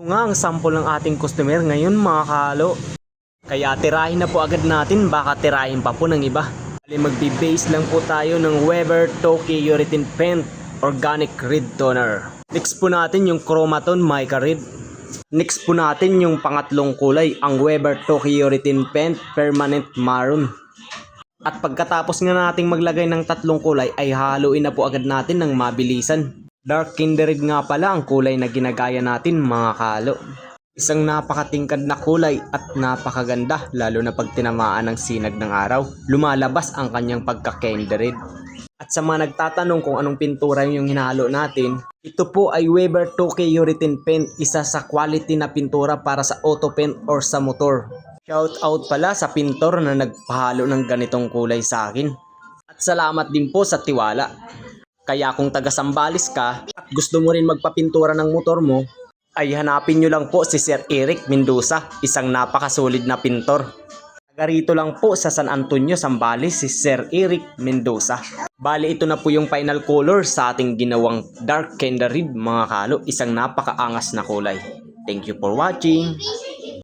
Nga ang sample ng ating customer ngayon mga kahalo. Kaya tirahin na po agad natin, baka tirahin pa po ng iba. Magbe-base lang po tayo ng Weber Toki Urethane Paint Organic Red Toner. Next po natin yung Chromaton Mica Red. Next po natin yung pangatlong kulay, ang Weber Toki Urethane Paint Permanent Maroon. At pagkatapos nga nating maglagay ng tatlong kulay ay haluin na po agad natin ng mabilisan. Dark Kinder Red nga pala ang kulay na ginagaya natin mga kahalo. Isang napakatingkad na kulay at napakaganda lalo na pag tinamaan ng sinag ng araw. Lumalabas ang kanyang pagka-Kinder Red. At sa mga nagtatanong kung anong pintura yung hinalo natin, ito po ay Weber Toki Urethane Paint, isa sa quality na pintura para sa auto paint or sa motor. Shout out pala sa pintor na nagpahalo ng ganitong kulay sa akin. At salamat din po sa tiwala. Kaya kung taga Sambales ka at gusto mo rin magpapintura ng motor mo, ay hanapin nyo lang po si Sir Eric Mendoza, isang napakasolid na pintor. Taga rito lang po sa San Antonio, Sambales, si Sir Eric Mendoza. Bali ito na po yung final color sa ating ginawang Dark Kinder Red mga kalo, isang napakaangas na kulay. Thank you for watching.